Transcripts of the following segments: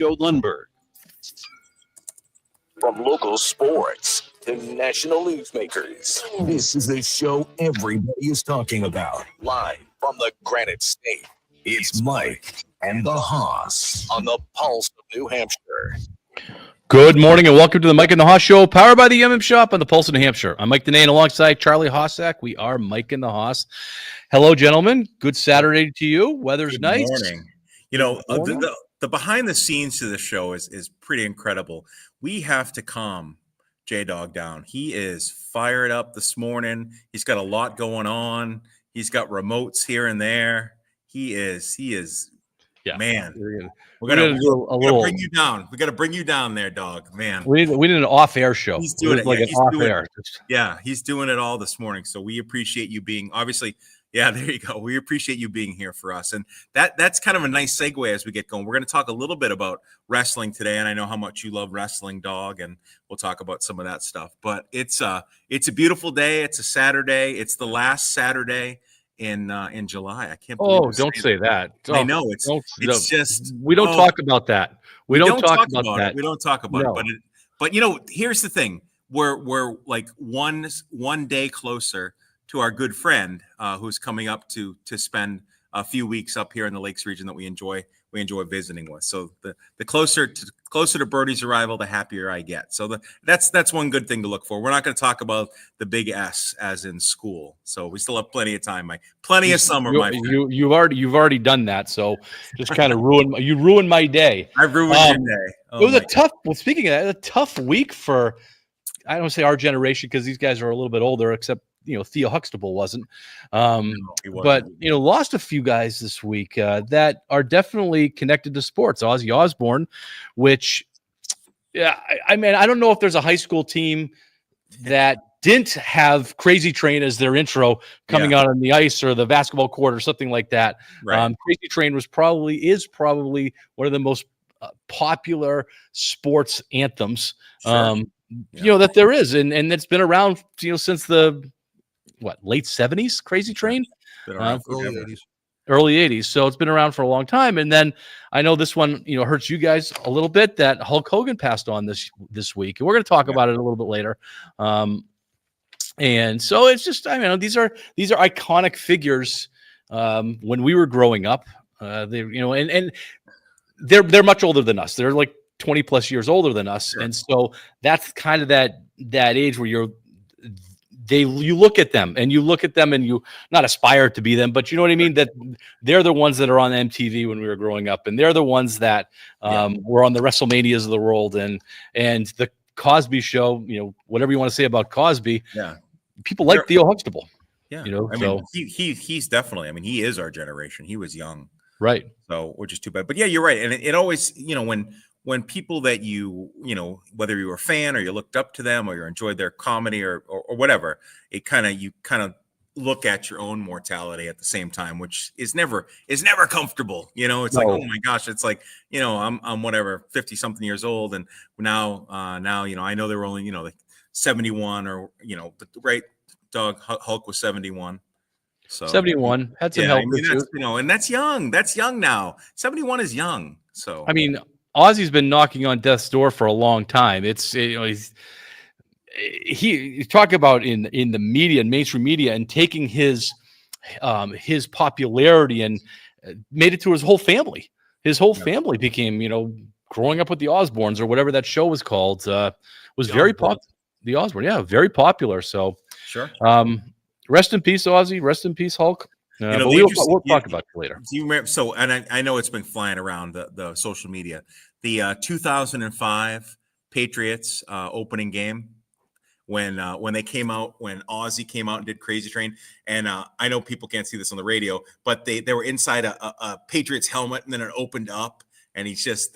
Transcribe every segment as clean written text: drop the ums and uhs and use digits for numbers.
Joe Lundberg. From local sports to national newsmakers, this is the show everybody is talking about. Live from the Granite State, it's Mike and the Hoss on the Pulse of New Hampshire. Good morning and welcome to the Mike and the Hoss Show, powered by the Shop on the Pulse of New Hampshire. I'm Mike Denane alongside Charlie Hossack. We are Mike and the Hoss. Hello, gentlemen. Good Saturday to you. Weather's Good nice. Morning. You know, the behind the scenes to the show is pretty incredible. We have to calm J-Dog down. He is fired up this morning. He's got a lot going on. He's got remotes here and there. He is. Yeah, man. We're gonna bring you down. We got to bring you down there, dog. Man, we need an off-air show. He's doing it like yeah, an off-air. Yeah, he's doing it all this morning. So we appreciate you being obviously. Yeah, there you go. We appreciate you being here for us. And that's kind of a nice segue as we get going. We're going to talk a little bit about wrestling today. And I know how much you love wrestling, dog, and we'll talk about some of that stuff. But it's a beautiful day. It's a Saturday. It's the last Saturday in July. I can't believe don't say that. I know it's just we don't talk about that. We don't talk about that. We don't talk about it. But you know, here's the thing. We're like one day closer to our good friend who's coming up to spend a few weeks up here in the Lakes region that we enjoy visiting with. So the closer to Birdie's arrival, the happier I get. So that's one good thing to look for. We're not going to talk about the big S as in school. So we still have plenty of time, Mike. Plenty of summer, Mike. You've already done that. So just kind of ruined my day. I ruined your day. It was a tough. Well, speaking of that, a tough week for I don't say our generation because these guys are a little bit older, except. Theo Huxtable wasn't. But, lost a few guys this week that are definitely connected to sports. Ozzy Osbourne, which, I mean, I don't know if there's a high school team that didn't have Crazy Train as their intro coming out on the ice or the basketball court or something like that. Right. Crazy Train is probably one of the most popular sports anthems, that there is. And it's been around, since the late 70s Crazy Train, early 80s. So it's been around for a long time. And then I know this one, hurts you guys a little bit that Hulk Hogan passed on this week. And we're going to talk about it a little bit later. And so it's just, these are iconic figures when we were growing up. And they're much older than us. They're like 20 plus years older than us. Sure. And so that's kind of that age where you look at them and you not aspire to be them, but you know what I mean? That they're the ones that are on MTV when we were growing up. And they're the ones that were on the WrestleManias of the world and the Cosby Show, whatever you want to say about Cosby. Yeah. People like Theo Huxtable. Yeah. He's definitely, he is our generation. He was young. Right. So, which is too bad, but yeah, you're right. And it always, when people that whether you were a fan or you looked up to them or you enjoyed their comedy or whatever, you kind of look at your own mortality at the same time, which is never comfortable. It's like, oh my gosh, it's like, I'm whatever, 50 something years old. And now, I know they were only, like 71 or, right. Dog Hulk was 71. So 71 had some help. And that's young. That's young now. 71 is young. So, Ozzy's been knocking on death's door for a long time. It's he's talking about in the media and mainstream media and taking his popularity and made it to his whole family. His whole family became, growing up with the Osbournes or whatever that show was called, was very popular. The Osbourne, very popular. So sure. Rest in peace, Ozzy. Rest in peace, Hulk. But we'll talk about it later. Do you remember? So, and I know it's been flying around the social media. The 2005 Patriots opening game when they came out, when Ozzy came out and did Crazy Train, and I know people can't see this on the radio, but they were inside a Patriots helmet, and then it opened up, and he just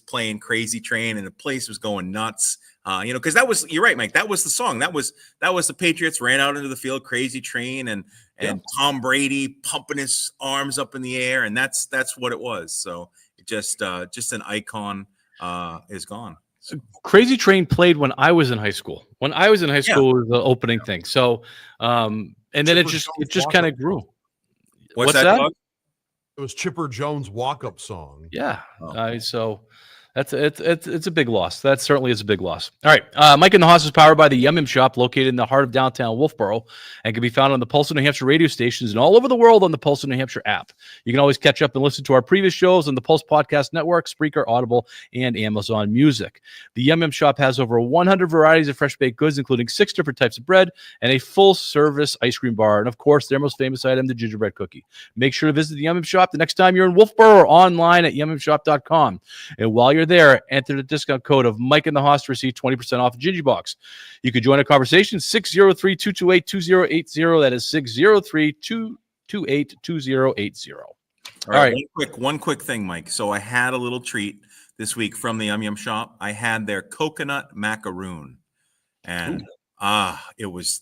playing Crazy Train, and the place was going nuts. Because you're right, Mike. That was the song. That was the Patriots ran out into the field, Crazy Train, and Tom Brady pumping his arms up in the air, and that's what it was. So it just an icon is gone. So. Crazy Train played when I was in high school. When I was in high school, it was the opening thing. So, and then it just kind of grew. What's that? It was Chipper Jones' walk-up song. Yeah. So It's a big loss. That certainly is a big loss. All right, Mike and the Hoss is powered by the Yum Yum Shop, located in the heart of downtown Wolfboro, and can be found on the Pulse of New Hampshire radio stations and all over the world on the Pulse of New Hampshire app. You can always catch up and listen to our previous shows on the Pulse Podcast Network, Spreaker, Audible, and Amazon Music. The Yum Yum Shop has over 100 varieties of fresh baked goods, including 6 different types of bread and a full-service ice cream bar, and of course, their most famous item, the gingerbread cookie. Make sure to visit the Yum Yum Shop the next time you're in Wolfboro, or online at yummyumshop.com. And while you're there, enter the discount code of Mike and the Hoss to receive 20% off a Gingy Box. You can join a conversation, 603-228-2080. That is 603-228-2080. All right. One quick thing, Mike. So I had a little treat this week from the Yum Yum Shop. I had their coconut macaroon, and it was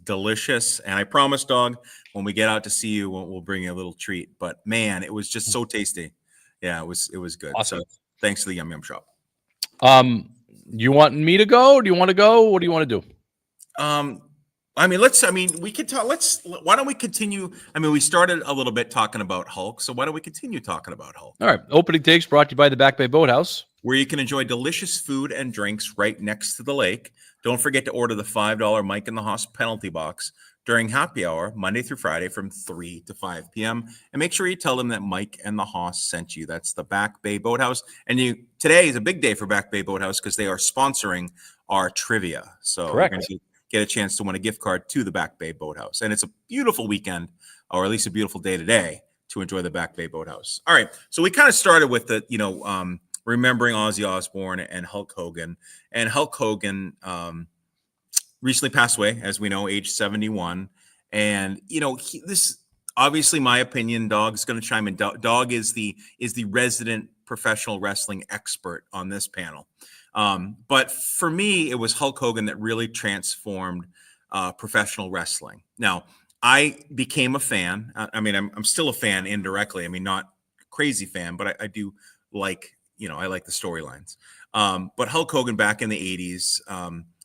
delicious. And I promise, dog, when we get out to see you, we'll bring you a little treat. But man, it was just so tasty. Yeah, it was good. Awesome. So thanks to the Yum Yum Shop. You want me to go? Do you want to go? What do you want to do? We could talk. Why don't we continue? I mean, we started a little bit talking about Hulk. So why don't we continue talking about Hulk? All right. Opening takes brought to you by the Back Bay Boathouse, where you can enjoy delicious food and drinks right next to the lake. Don't forget to order the $5 Mike and the Hoss penalty box during happy hour, Monday through Friday from 3 to 5 p.m. And make sure you tell them that Mike and the Hoss sent you. That's the Back Bay Boathouse. And today is a big day for Back Bay Boathouse because they are sponsoring our trivia. So correct. We're going to get a chance to win a gift card to the Back Bay Boathouse. And it's a beautiful weekend, or at least a beautiful day today, to enjoy the Back Bay Boathouse. All right. So we kind of started with the, remembering Ozzy Osbourne and Hulk Hogan. And Hulk Hogan recently passed away, as we know, age 71. And this, obviously, my opinion, Dog's going to chime in. Dog is the resident professional wrestling expert on this panel. But for me, it was Hulk Hogan that really transformed professional wrestling. Now, I became a fan. I'm still a fan indirectly. I mean, not a crazy fan, but I do like. I like the storylines. But Hulk Hogan back in the 80s,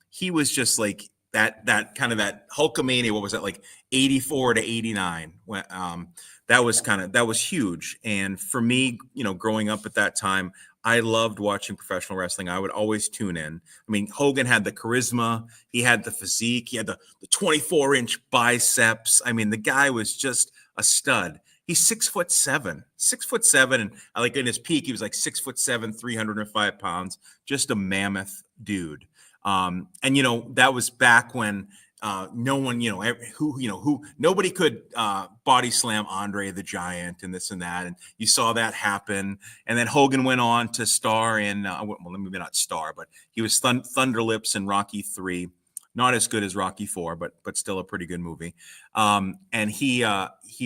he was just like that kind of that Hulkamania. What was that, like 84 to 89? When that was huge. And for me, growing up at that time, I loved watching professional wrestling. I would always tune in. I mean, Hogan had the charisma, he had the physique, he had the 24-inch biceps. I mean, the guy was just a stud. He's 6'7", and I like in his peak, he was like 6'7", 305 pounds, just a mammoth dude. And that was back when no one, nobody could body slam Andre the Giant and this and that, and you saw that happen. And then Hogan went on to star in, maybe not star, but he was Thunder Lips in Rocky III. Not as good as Rocky IV, but still a pretty good movie. And he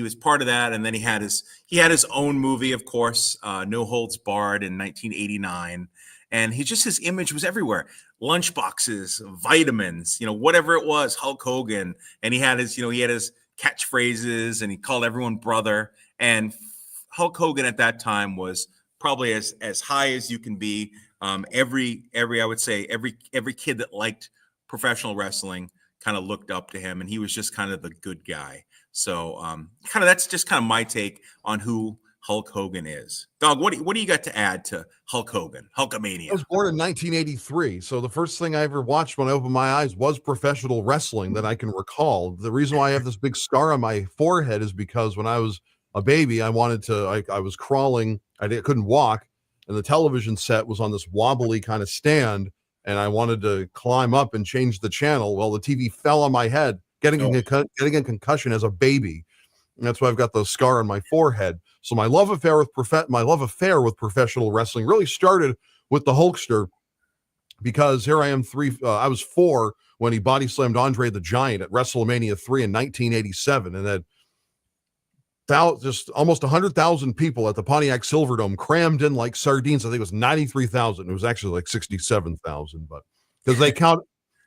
was part of that. And then he had his own movie, of course, No Holds Barred in 1989. And his image was everywhere. Lunchboxes, vitamins, whatever it was, Hulk Hogan. And he had his catchphrases, and he called everyone brother. And Hulk Hogan at that time was probably as high as you can be. Every I would say every kid that liked professional wrestling kind of looked up to him, and he was just kind of the good guy. So that's just kind of my take on who Hulk Hogan is. Dog, what do you got to add to Hulk Hogan, Hulkamania? I was born in 1983, so the first thing I ever watched when I opened my eyes was professional wrestling that I can recall. The reason why I have this big scar on my forehead is because when I was a baby, I was crawling, I couldn't walk, and the television set was on this wobbly kind of stand, and I wanted to climb up and change the channel. Well, the TV fell on my head, getting a concussion as a baby. And that's why I've got the scar on my forehead. So my love affair with professional wrestling really started with the Hulkster, because here I am I was 4 when he body slammed Andre the Giant at WrestleMania 3 in 1987, and had just almost 100,000 people at the Pontiac Silverdome crammed in like sardines. I think it was 93,000. It was actually like 67,000, but because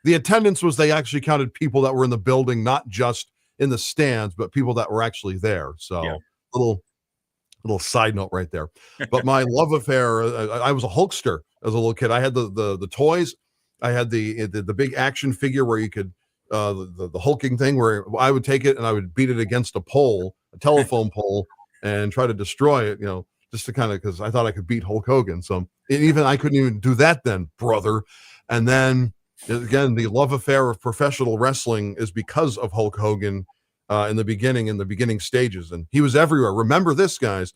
the attendance was, they actually counted people that were in the building, not just in the stands, but people that were actually there. So yeah. little side note right there. But my love affair, I was a Hulkster as a little kid. I had the toys. I had the big action figure where you could the hulking thing, where I would take it and I would beat it against a telephone pole, and try to destroy it, just to kind of, because I thought I could beat Hulk Hogan. So and even I couldn't even do that then, brother. And then again, the love affair of professional wrestling is because of Hulk Hogan in the beginning stages. And he was everywhere. Remember this, guys.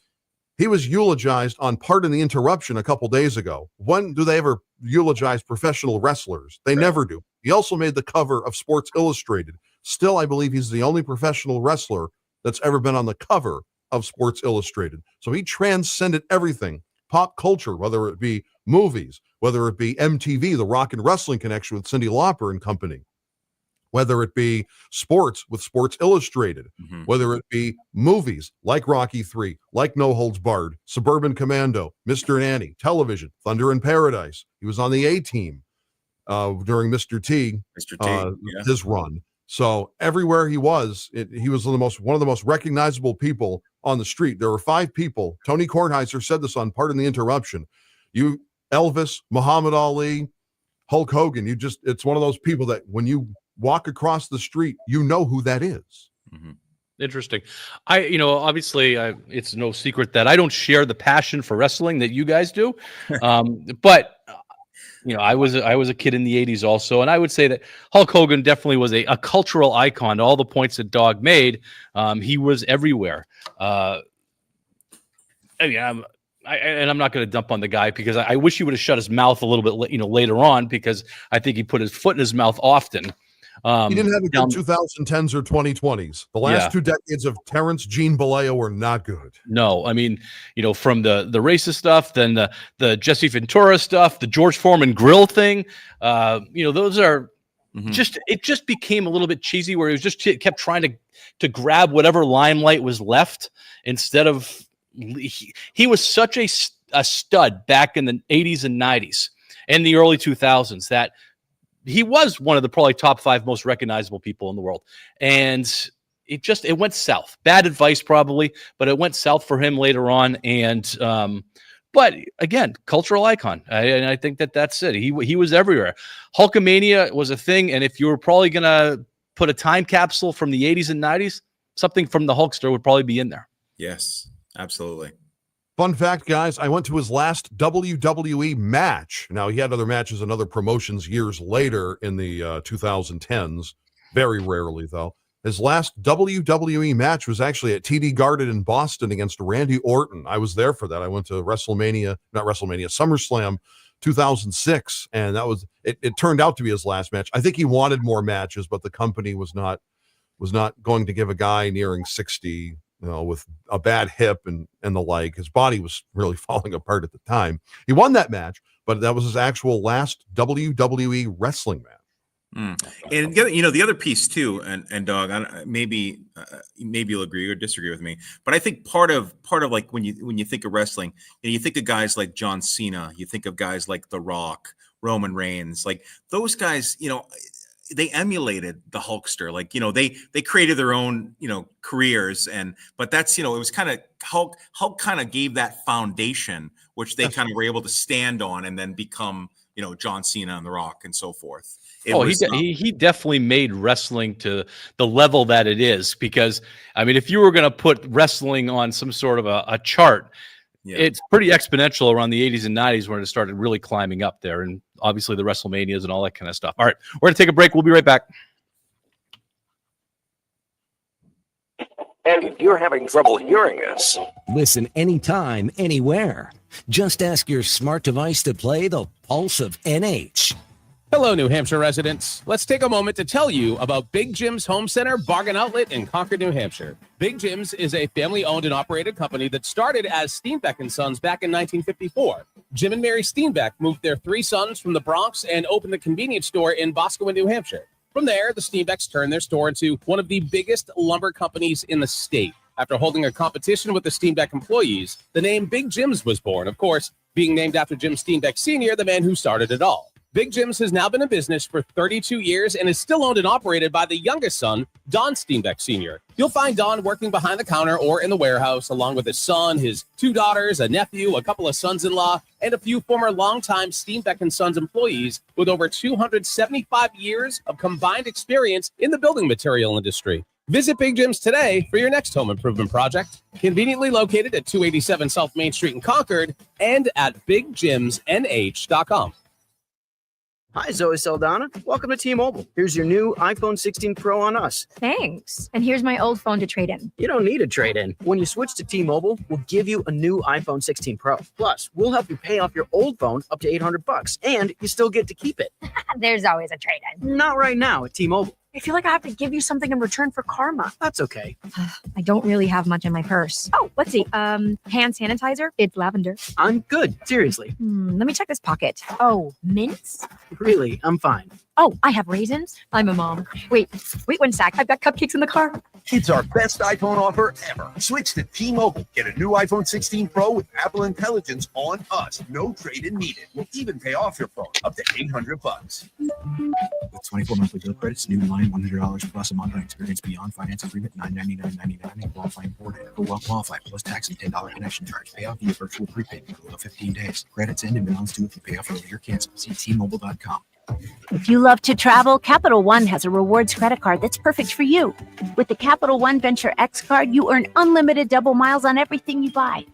He was eulogized on Pardon the Interruption a couple days ago. When do they ever eulogize professional wrestlers? They never do. He also made the cover of Sports Illustrated. Still, I believe he's the only professional wrestler that's ever been on the cover of Sports Illustrated. So he transcended everything. Pop culture, whether it be movies, whether it be MTV, the Rock and Wrestling Connection with Cyndi Lauper and company, whether it be sports with Sports Illustrated, whether it be movies like Rocky III, like No Holds Barred, Suburban Commando, Mr. and Annie, television, Thunder in Paradise. He was on the A-Team during Mr. T, his run. So everywhere he was, he was one of the most recognizable people on the street. There were 5 people. Tony Kornheiser said this on Pardon the Interruption. You, Elvis, Muhammad Ali, Hulk Hogan, it's one of those people that when you walk across the street, you know who that is. Interesting. Obviously, it's no secret that I don't share the passion for wrestling that you guys do. But I was a kid in the 80s also, and I would say that Hulk Hogan definitely was a cultural icon. To all the points that Dog made, he was everywhere. I'm not going to dump on the guy because I wish he would have shut his mouth a little bit, later on, because I think he put his foot in his mouth often. He didn't have a good 2010s or 2020s. The last 2 decades of Terrence Gene Bollea were not good. No, I mean, from the racist stuff, then the Jesse Ventura stuff, the George Foreman grill thing, those are it just became a little bit cheesy, where he was just kept trying to grab whatever limelight was left instead of he was such a stud back in the 80s and 90s and the early 2000s that he was one of the probably top 5 most recognizable people in the world. And it went south. Bad advice probably, but it went south for him later on. And but again, cultural icon. And I think that's it. He was everywhere. Hulkamania was a thing. And if you were probably going to put a time capsule from the 80s and 90s, something from the Hulkster would probably be in there. Yes, absolutely. Fun fact, guys, I went to his last WWE match. Now, he had other matches and other promotions years later in the 2010s, very rarely, though. His last WWE match was actually at TD Garden in Boston against Randy Orton. I was there for that. I went to SummerSlam 2006, and that was it turned out to be his last match. I think he wanted more matches, but the company was not going to give a guy nearing 60, with a bad hip and the like. His body was really falling apart at the time. He won that match, but that was his actual last WWE wrestling match. And the other piece too, and Dog, maybe you'll agree or disagree with me, but I think part of like when you think of wrestling, you think of guys like John Cena, you think of guys like The Rock, Roman Reigns, like those guys, they emulated the Hulkster. Like, they created their own, careers, but that's, it was kind of Hulk kind of gave that foundation, which they kind of were able to stand on and then become, John Cena and The Rock and so forth. He definitely made wrestling to the level that it is, because I mean, if you were going to put wrestling on some sort of a chart, it's pretty exponential around the 80s and 90s when it started really climbing up there, and obviously the WrestleManias and all that kind of stuff. All right, we're going to take a break. We'll be right back. And if you're having trouble hearing us, listen anytime, anywhere. Just ask your smart device to play the Pulse of NH. Hello, New Hampshire residents. Let's take a moment to tell you about Big Jim's Home Center Bargain Outlet in Concord, New Hampshire. Big Jim's is a family-owned and operated company that started as Steenbeck & Sons back in 1954. Jim and Mary Steenbeck moved their 3 sons from the Bronx and opened the convenience store in Boscawen, New Hampshire. From there, the Steenbecks turned their store into one of the biggest lumber companies in the state. After holding a competition with the Steenbeck employees, the name Big Jim's was born, of course, being named after Jim Steenbeck Sr., the man who started it all. Big Jim's has now been in business for 32 years and is still owned and operated by the youngest son, Don Steenbeck Sr. You'll find Don working behind the counter or in the warehouse, along with his son, his 2 daughters, a nephew, a couple of sons-in-law, and a few former longtime Steenbeck & Sons employees with over 275 years of combined experience in the building material industry. Visit Big Jim's today for your next home improvement project. Conveniently located at 287 South Main Street in Concord and at bigjimsnh.com. Hi, Zoe Saldana. Welcome to T-Mobile. Here's your new iPhone 16 Pro on us. Thanks. And here's my old phone to trade in. You don't need a trade-in. When you switch to T-Mobile, we'll give you a new iPhone 16 Pro. Plus, we'll help you pay off your old phone up to $800, and you still get to keep it. There's always a trade-in. Not right now at T-Mobile. I feel like I have to give you something in return for karma. That's okay. I don't really have much in my purse. Oh, let's see. Hand sanitizer. It's lavender. I'm good. Seriously. Let me check this pocket. Oh, mints? Really, I'm fine. Oh, I have raisins. I'm a mom. Wait 1 sec. I've got cupcakes in the car. It's our best iPhone offer ever. Switch to T-Mobile. Get a new iPhone 16 Pro with Apple Intelligence on us. No trade-in needed. We'll even pay off your phone up to $800. With 24 monthly bill credits, new line $100 plus a month on experience beyond finance agreement, $999.99 and qualifying order. For well qualified plus tax and $10 connection charge. Pay off via virtual prepayment below 15 days. Credits end and balance due if you pay off early or cancel. See T-Mobile.com. If you love to travel, Capital One has a rewards credit card that's perfect for you. With the Capital One Venture X card, you earn unlimited double miles on everything you buy.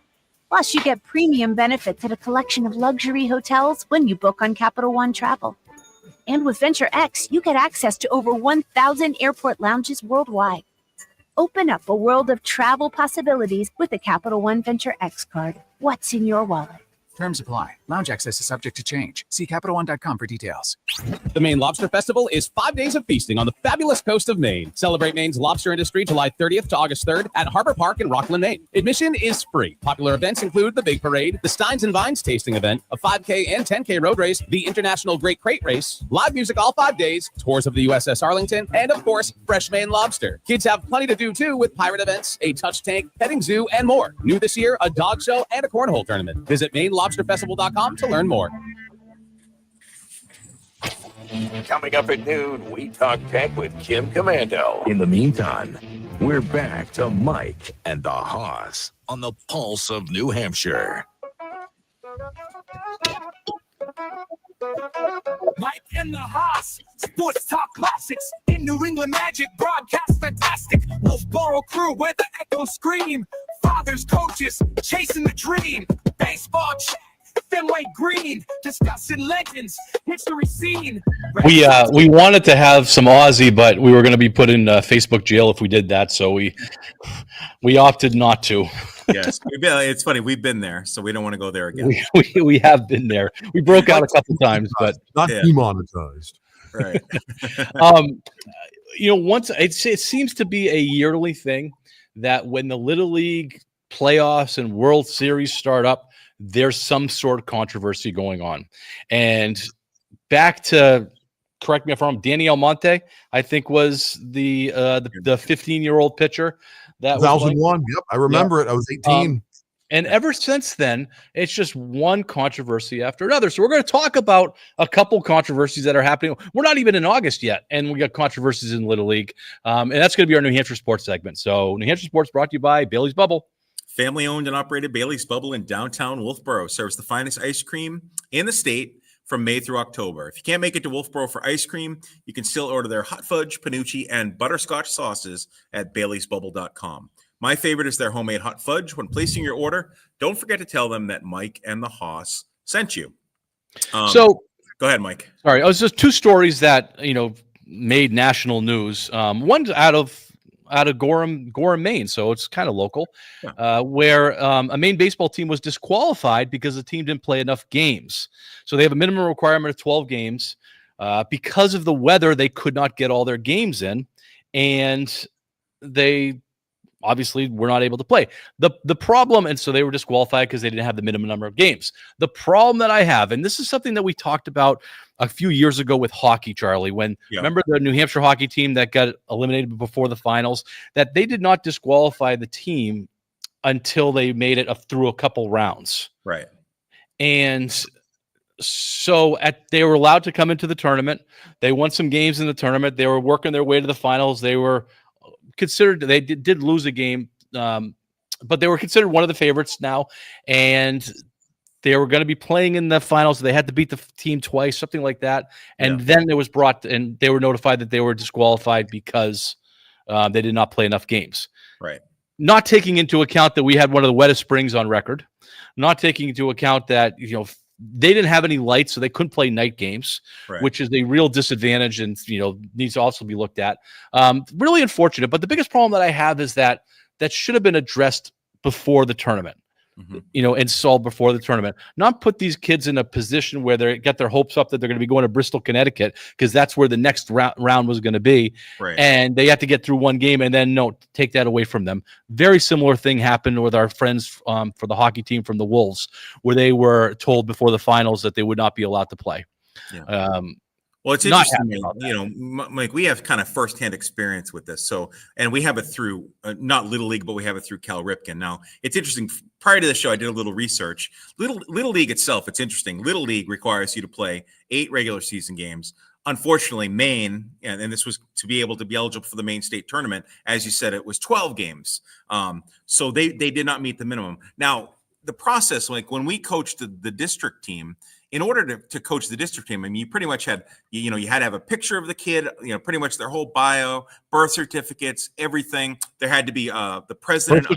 Plus, you get premium benefits at a collection of luxury hotels when you book on Capital One Travel. And with Venture X, you get access to over 1,000 airport lounges worldwide. Open up a world of travel possibilities with the Capital One Venture X card. What's in your wallet? Terms apply. Lounge access is subject to change. See CapitalOne.com for details. The Maine Lobster Festival is 5 days of feasting on the fabulous coast of Maine. Celebrate Maine's lobster industry July 30th to August 3rd at Harbor Park in Rockland, Maine. Admission is free. Popular events include the Big Parade, the Steins and Vines tasting event, a 5K and 10K road race, the International Great Crate Race, live music all 5 days, tours of the USS Arlington, and of course, fresh Maine lobster. Kids have plenty to do too with pirate events, a touch tank, petting zoo, and more. New this year, a dog show and a cornhole tournament. Visit MaineLobsterFestival.com to learn more. Coming up at noon, we talk tech with Kim Commando. In the meantime, we're back to Mike and the Hoss on the Pulse of New Hampshire. Mike and the Hoss, sports talk classics in New England Magic, broadcast fantastic. Wolfboro crew where the echoes scream. Fathers, coaches, chasing the dream. Baseball chat, Fenway Green, discussing legends, history scene. We wanted to have some Aussie, but we were going to be put in Facebook jail if we did that, so we opted not to. Yes, it's funny. We've been there, so we don't want to go there again. We have been there. We broke out a couple times, but not demonetized. Right. Once it seems to be a yearly thing that when the Little League playoffs and World Series start up, there's some sort of controversy going on. And back to, correct me if I'm wrong, Danny Almonte, I think was the 15-year-old pitcher. That 2001. Yep, I remember it. I was 18. And ever since then, it's just one controversy after another. So we're going to talk about a couple controversies that are happening. We're not even in August yet, and we got controversies in Little League. And that's going to be our New Hampshire sports segment. So New Hampshire Sports brought to you by Bailey's Bubble. Family owned and operated Bailey's Bubble in downtown Wolfboro serves the finest ice cream in the state from May through October. If you can't make it to Wolfboro for ice cream, you can still order their hot fudge, panucci, and butterscotch sauces at baileysbubble.com. My favorite is their homemade hot fudge. When placing your order, don't forget to tell them that Mike and the Hoss sent you. So go ahead, Mike. Sorry, it was just two stories that made national news. One's out of Gorham, Maine, so it's kind of local, where a Maine baseball team was disqualified because the team didn't play enough games. So they have a minimum requirement of 12 games. Because of the weather, they could not get all their games in, and they obviously were not able to play. The problem, and so they were disqualified because they didn't have the minimum number of games. The problem that I have, and this is something that we talked about a few years ago with hockey, Charlie, when remember the New Hampshire hockey team that got eliminated before the finals, that they did not disqualify the team until they made it through a couple rounds. Right. And so they were allowed to come into the tournament. They won some games in the tournament. They were working their way to the finals. They were considered, they did lose a game, but they were considered one of the favorites now, and they were going to be playing in the finals. They had to beat the team twice, something like that. And then it was brought, and they were notified that they were disqualified because They did not play enough games. Right. Not taking into account that we had one of the wettest springs on record, not taking into account that, they didn't have any lights, so they couldn't play night games, Right. which is a real disadvantage and, needs to also be looked at. Really unfortunate. But the biggest problem that I have is that should have been addressed before the tournament. And solved before the tournament, not put these kids in a position where they get their hopes up that they're going to be going to Bristol, Connecticut, because that's where the next round was going to be. Right. And they had to get through one game and then take that away from them. Very similar thing happened with our friends for the hockey team from the Wolves, where they were told before the finals that they would not be allowed to play. Yeah. Well, it's Not interesting, Mike, we have kind of firsthand experience with this. So, and we have it through not Little League, but we have it through Cal Ripken. Now, it's interesting. Prior to the show, I did a little research. Little League itself, it's interesting. Little League requires you to play 8 regular season games. Unfortunately, Maine, and this was to be able to be eligible for the Maine state tournament, as you said, it was 12 games. So they did not meet the minimum. Now, the process, like when we coached the district team, in order to coach the district team, I mean, you pretty much had, you had to have a picture of the kid, pretty much their whole bio, birth certificates, everything. There had to be the president.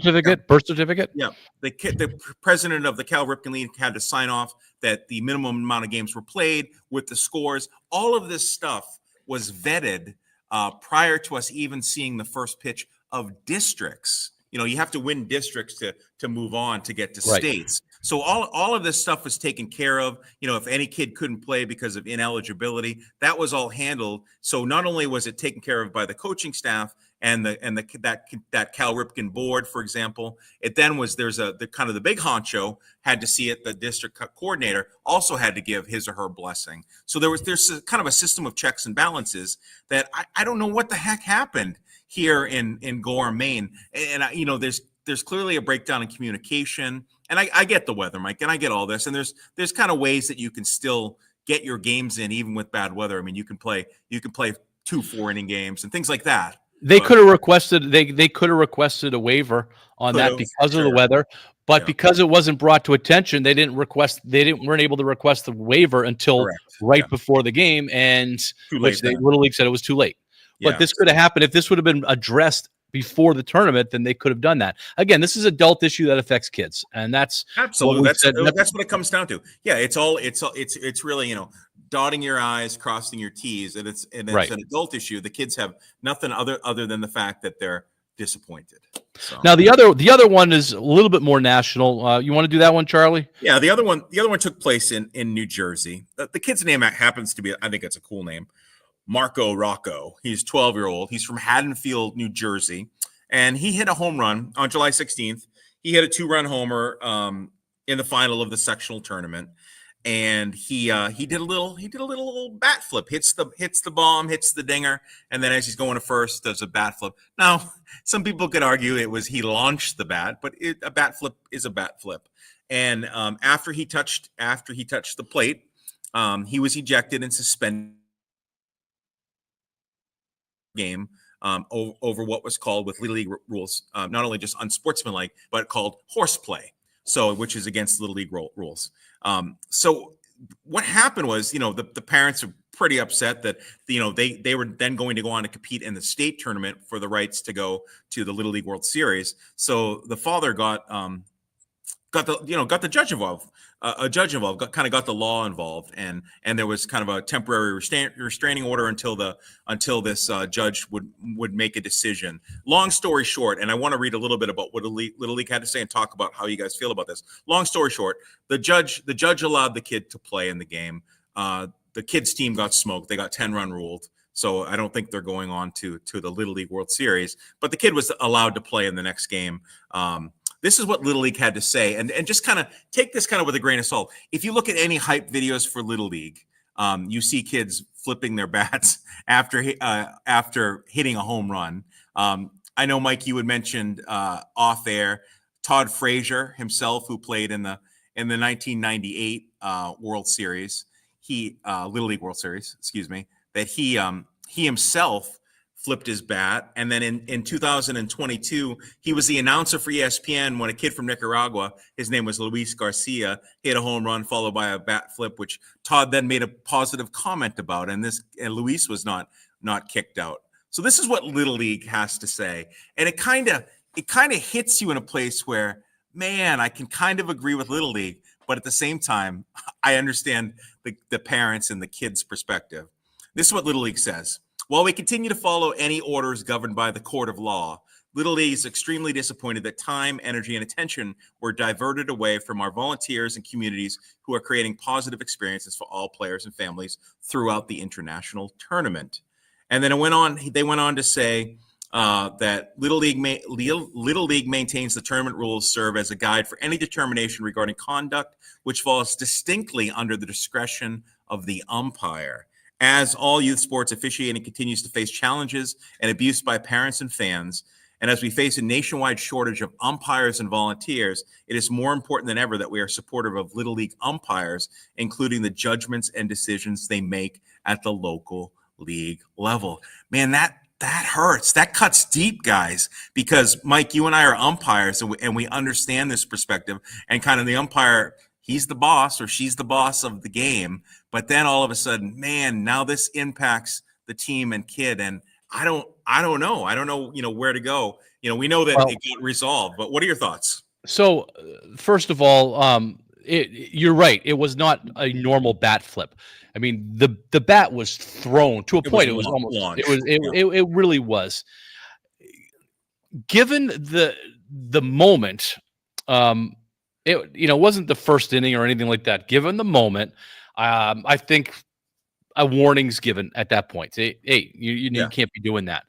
Birth certificate. Yeah. The president of the Cal Ripken League had to sign off that the minimum amount of games were played with the scores. All of this stuff was vetted prior to us even seeing the first pitch of districts. You have to win districts to move on to get to states. So all of this stuff was taken care of. If any kid couldn't play because of ineligibility, that was all handled. So not only was it taken care of by the coaching staff and that Cal Ripken board, for example, it then was the kind of the big honcho had to see it. The district coordinator also had to give his or her blessing. So there's kind of a system of checks and balances that I don't know what the heck happened here in Gorham, Maine. And there's clearly a breakdown in communication. And I get the weather, Mike, and I get all this. And there's kind of ways that you can still get your games in even with bad weather. I mean, you can play 2 4-inning games and things like that. They could have requested a waiver on that because of the weather, but because it wasn't brought to attention, they weren't able to request the waiver until before the game, and Little League said it was too late. But this could have happened if this would have been addressed before the tournament, then they could have done that. Again, this is an adult issue that affects kids, and that's absolutely that's what it comes down to. Yeah, it's really dotting your I's, crossing your T's, and it's an adult issue. The kids have nothing other than the fact that they're disappointed. So. Now the other one is a little bit more national. You want to do that one, Charlie? Yeah, the other one took place in New Jersey. The kid's name happens to be, I think it's a cool name, Marco Rocco. He's 12-year-old. He's from Haddonfield, New Jersey, and he hit a home run on July 16th. He hit a 2-run homer in the final of the sectional tournament, and he did a little bat flip. Hits the bomb, hits the dinger, and then as he's going to first, does a bat flip. Now, some people could argue he launched the bat, but a bat flip is a bat flip. And after he touched the plate, he was ejected and suspended game over what was called with Little League rules, not only just unsportsmanlike, but called horseplay. So, which is against Little League rules. So what happened was, the parents are pretty upset that, they were then going to go on to compete in the state tournament for the rights to go to the Little League World Series. So the father got the judge involved, got the law involved, and there was kind of a temporary restraining order until this judge would make a decision. Long story short, and I want to read a little bit about what Little League had to say and talk about how you guys feel about this. Long story short, the judge allowed the kid to play in the game. The kids' team got smoked. They got 10-run ruled. So I don't think they're going on to the Little League World Series, but the kid was allowed to play in the next game. This is what Little League had to say, and just kind of take this kind of with a grain of salt. If you look at any hype videos for Little League, you see kids flipping their bats after hitting a home run. I know, Mike, you had mentioned off air Todd Frazier himself, who played in the 1998 World Series, Little League World Series, excuse me, that he himself flipped his bat. And then in 2022, he was the announcer for ESPN when a kid from Nicaragua, his name was Luis Garcia, hit a home run followed by a bat flip, which Todd then made a positive comment about. And Luis was not kicked out. So this is what Little League has to say. And it kind of hits you in a place where, man, I can kind of agree with Little League, but at the same time, I understand the parents and the kids' perspective. This is what Little League says. While we continue to follow any orders governed by the court of law, Little League is extremely disappointed that time, energy, and attention were diverted away from our volunteers and communities who are creating positive experiences for all players and families throughout the international tournament. And then they went on to say that Little League maintains the tournament rules serve as a guide for any determination regarding conduct, which falls distinctly under the discretion of the umpire. As all youth sports officiating continues to face challenges and abuse by parents and fans, and as we face a nationwide shortage of umpires and volunteers, it is more important than ever that we are supportive of Little League umpires, including the judgments and decisions they make at the local league level. Man, that hurts. That cuts deep, guys, because Mike, you and I are umpires, and we understand this perspective, and kind of the umpire, he's the boss or she's the boss of the game. But then all of a sudden, man, now this impacts the team and kid. And I don't know. I don't know, where to go. We know that it got resolved, but what are your thoughts? So first of all, you're right. It was not a normal bat flip. I mean, the bat was thrown to a point. It was almost launched. It really was. Given the moment, it wasn't the first inning or anything like that. Given the moment, I think a warning's given at that point. Hey, you can't be doing that.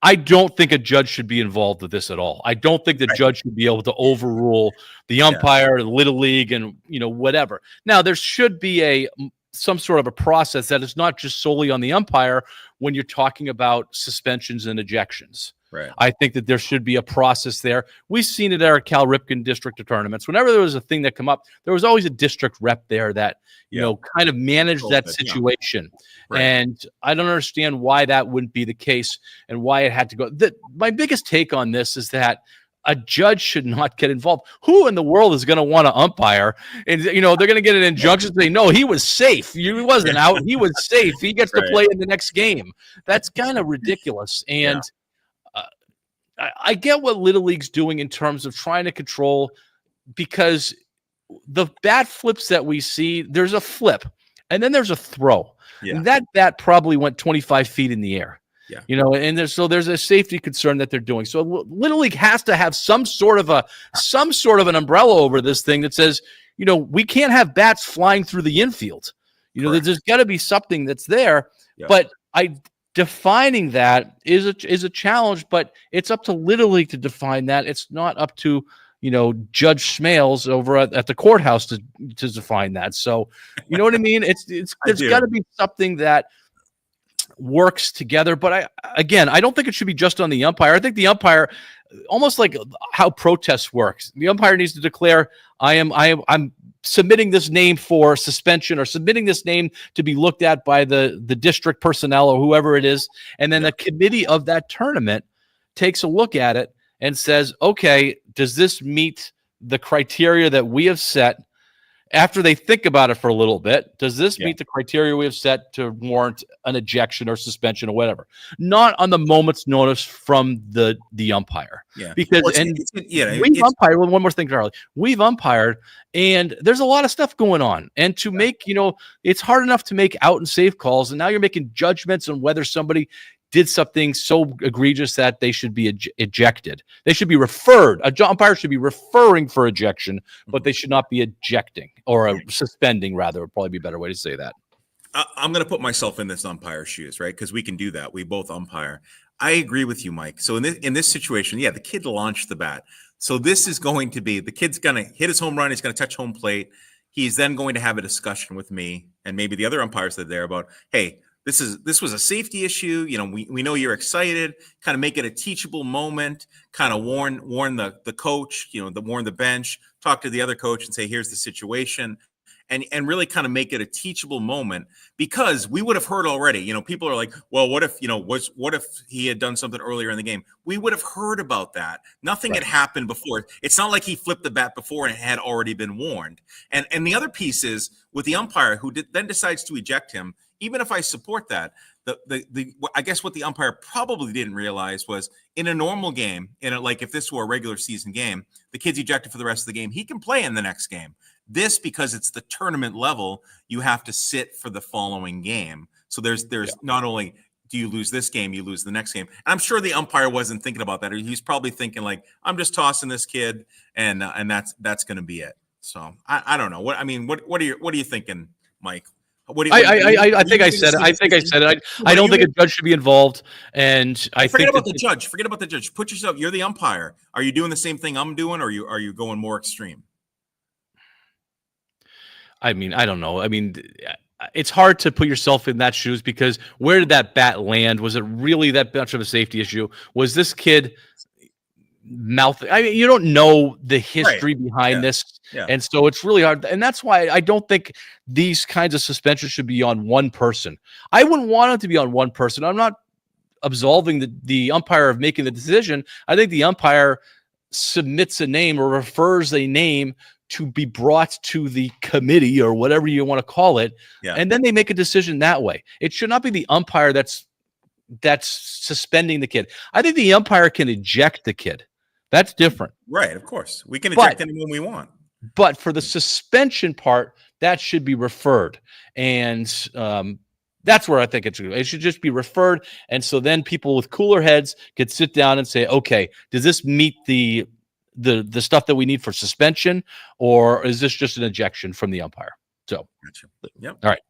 I don't think a judge should be involved with this at all. I don't think the judge should be able to overrule the umpire, the Little League, and whatever. Now, there should be some sort of a process that is not just solely on the umpire when you're talking about suspensions and ejections. Right. I think that there should be a process there. We've seen it at our Cal Ripken district tournaments. Whenever there was a thing that come up, there was always a district rep there that, kind of managed that situation. Right. And I don't understand why that wouldn't be the case and why it had to go. My biggest take on this is that a judge should not get involved. Who in the world is going to want to umpire? And, they're going to get an injunction to say, no, he was safe. He wasn't out. He was safe. He gets to play in the next game. That's kind of ridiculous. And I get what Little League's doing in terms of trying to control, because the bat flips that we see, there's a flip and then there's a throw. Yeah. And that bat probably went 25 feet in the air. Yeah. And there's a safety concern that they're doing. So Little League has to have some sort of an umbrella over this thing that says, we can't have bats flying through the infield. There's got to be something that's there. Yeah. But defining that is a challenge, but it's up to Little League to define that. It's not up to Judge Smales over at the courthouse to define that. So you know what I mean? There's got to be something that works together. But I don't think it should be just on the umpire. I think the umpire, almost like how protests works, the umpire needs to declare, I'm submitting this name for suspension, or submitting this name to be looked at by the district personnel or whoever it is. And then the committee of that tournament takes a look at it and says, okay, does this meet the criteria that we have set? After they think about it for a little bit, does this meet the criteria we have set to warrant an ejection or suspension or whatever? Not on the moment's notice from the umpire. Yeah. Because we've umpired. One more thing, Charlie. We've umpired, and there's a lot of stuff going on. And to make, it's hard enough to make out and safe calls, and now you're making judgments on whether somebody did something so egregious that they should be ejected. They should be referred. A umpire should be referring for ejection, but they should not be ejecting or suspending, rather. Would probably be a better way to say that. I'm going to put myself in this umpire's shoes, right? Because we can do that. We both umpire. I agree with you, Mike. So in this situation, the kid launched the bat. So this is going to be, the kid's going to hit his home run. He's going to touch home plate. He's then going to have a discussion with me and maybe the other umpires that are there about, hey, this was a safety issue. We know you're excited. Kind of make it a teachable moment. Kind of warn the coach. Warn the bench. Talk to the other coach and say, here's the situation, and really kind of make it a teachable moment, because we would have heard already. People are like, well, what if he had done something earlier in the game? We would have heard about that. Nothing had happened before. It's not like he flipped the bat before and it had already been warned. And the other piece is with the umpire who then decides to eject him. even if I support that, I guess what the umpire probably didn't realize was in a normal game, like if this were a regular season game, the kid's ejected for the rest of the game. He can play in the next game. This, because it's the tournament level, you have to sit for the following game. So there's not only do you lose this game, you lose the next game. And I'm sure the umpire wasn't thinking about that. He's probably thinking like, I'm just tossing this kid, and that's going to be it. So I don't know. What are you thinking, Mike? I think I said it. I don't think a judge should be involved, and forget about the judge. Forget about the judge. Put yourself. You're the umpire. Are you doing the same thing I'm doing, or are you going more extreme? I don't know. It's hard to put yourself in that shoes because where did that bat land? Was it really that much of a safety issue? Was this kid you don't know the history behind this. Yeah. And so it's really hard. And that's why I don't think these kinds of suspensions should be on one person. I wouldn't want it to be on one person. I'm not absolving the umpire of making the decision. I think the umpire submits a name or refers a name to be brought to the committee or whatever you want to call it. Yeah. And then they make a decision that way. It should not be the umpire that's suspending the kid. I think the umpire can eject the kid. That's different. Right, of course. We can eject anyone we want. But for the suspension part, that should be referred. And that's where I think it should just be referred. And so then people with cooler heads could sit down and say, okay, does this meet the stuff that we need for suspension, or is this just an ejection from the umpire? So, Yep. All right.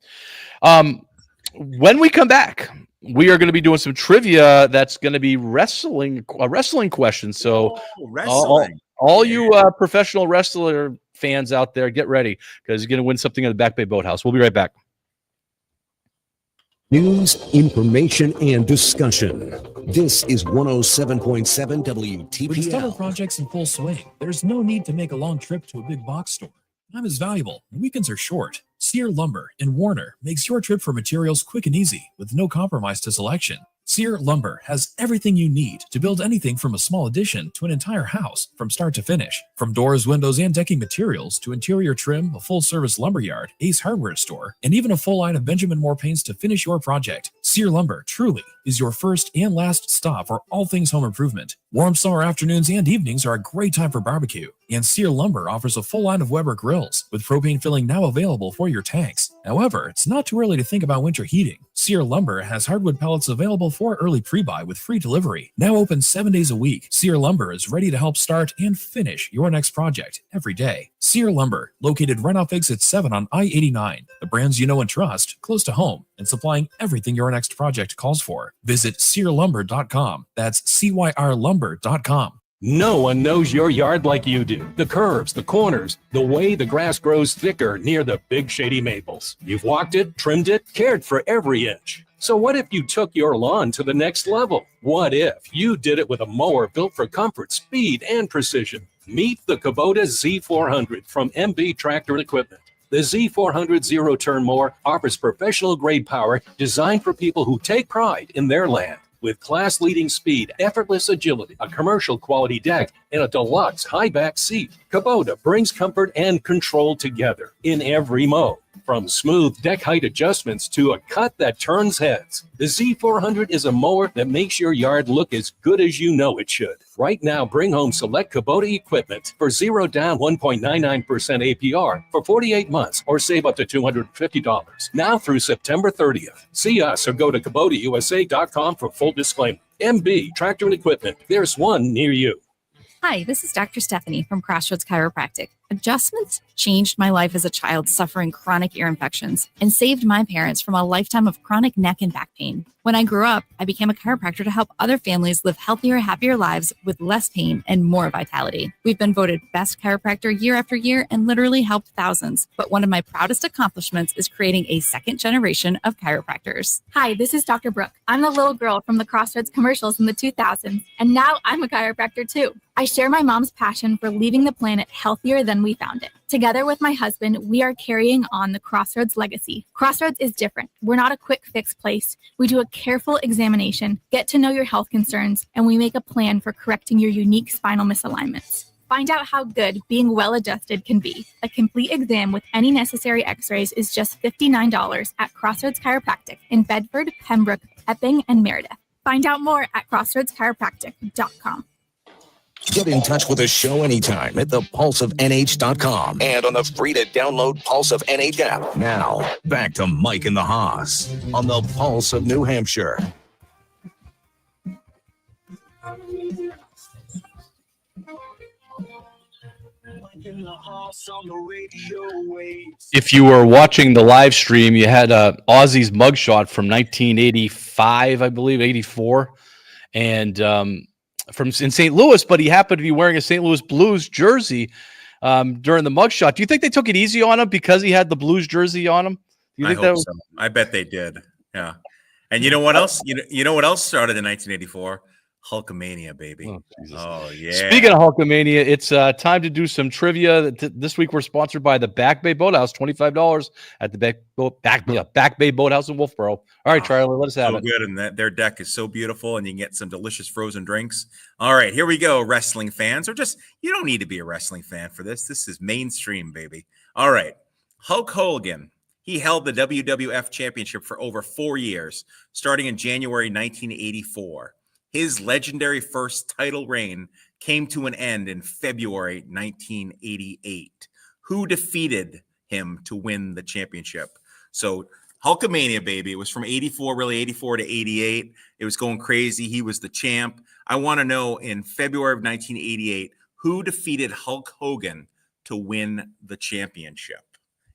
When we come back, we are going to be doing some trivia that's going to be a wrestling question. So all you professional wrestler fans out there, get ready because you're going to win something at the Back Bay Boathouse. We'll be right back. News, information, and discussion. This is 107.7 WTPL. With several projects in full swing, there's no need to make a long trip to a big box store. Time is valuable, and weekends are short. Sear Lumber in Warner makes your trip for materials quick and easy with no compromise to selection. Sear Lumber has everything you need to build anything from a small addition to an entire house from start to finish. From doors, windows, and decking materials to interior trim, a full-service lumberyard, Ace Hardware store, and even a full line of Benjamin Moore paints to finish your project. Sear Lumber truly is your first and last stop for all things home improvement. Warm summer afternoons and evenings are a great time for barbecue, and Sear Lumber offers a full line of Weber grills with propane filling now available for your tanks. However, it's not too early to think about winter heating. Sear Lumber has hardwood pellets available for early pre-buy with free delivery. Now open 7 days a week, Sear Lumber is ready to help start and finish your next project every day. Sear Lumber, located right off exit 7 on I-89. The brands you know and trust, close to home, and supplying everything your next project calls for. Visit SearLumber.com. That's CYRLumber.com. No one knows your yard like you do. The curves, the corners, the way the grass grows thicker near the big shady maples. You've walked it, trimmed it, cared for every inch. So what if you took your lawn to the next level? What if you did it with a mower built for comfort, speed, and precision? Meet the Kubota Z400 from MB Tractor Equipment. The Z400 zero-turn mower offers professional-grade power designed for people who take pride in their land. With class-leading speed, effortless agility, a commercial-quality deck, and a deluxe high-back seat, Kubota brings comfort and control together in every mow. From smooth deck height adjustments to a cut that turns heads, the Z400 is a mower that makes your yard look as good as you know it should. Right now, bring home select Kubota equipment for 0 down 1.99% APR for 48 months or save up to $250. Now through September 30th. See us or go to KubotaUSA.com for full disclaimer. MB Tractor and Equipment. There's one near you. Hi, this is Dr. Stephanie from Crossroads Chiropractic. Adjustments changed my life as a child suffering chronic ear infections and saved my parents from a lifetime of chronic neck and back pain. When I grew up, I became a chiropractor to help other families live healthier, happier lives with less pain and more vitality. We've been voted best chiropractor year after year and literally helped thousands. But one of my proudest accomplishments is creating a second generation of chiropractors. Hi, this is Dr. Brooke. I'm the little girl from the Crossroads commercials in the 2000s, and now I'm a chiropractor too. I share my mom's passion for leaving the planet healthier than we found it. Together with my husband, we are carrying on the Crossroads legacy. Crossroads is different. We're not a quick fix place. We do a careful examination, get to know your health concerns, and we make a plan for correcting your unique spinal misalignments. Find out how good being well-adjusted can be. A complete exam with any necessary x-rays is just $59 at Crossroads Chiropractic in Bedford, Pembroke, Epping, and Meredith. Find out more at crossroadschiropractic.com. Get in touch with the show anytime at thepulseofnh.com and on the free-to-download Pulse of NH app. Now, back to Mike and the Haas on the Pulse of New Hampshire. If you were watching the live stream, you had Ozzy's mugshot from 1985, I believe, 84, and from in St. Louis, but he happened to be wearing a St. Louis Blues jersey during the mugshot. Do you think they took it easy on him because he had the Blues jersey on him? Do you think I hope so. I bet they did. Yeah. And you know what else? You know what else started in 1984? Hulkamania, baby. Oh, yeah. Speaking of Hulkamania, it's time to do some trivia. This week we're sponsored by the Back Bay Boathouse, $25 at the Back Bay Boathouse in Wolfboro. All right, Charlie, let us have so it. Good, and their deck is so beautiful, and you can get some delicious frozen drinks. All right, here we go, wrestling fans, or just, you don't need to be a wrestling fan for this. This is mainstream, baby. All right, Hulk Hogan. He held the WWF Championship for over 4 years, starting in January 1984. His legendary first title reign came to an end in February 1988. Who defeated him to win the championship? So Hulkamania, baby. It was from 84 to 88. It was going crazy. He was the champ. I want to know, in February of 1988, who defeated Hulk Hogan to win the championship?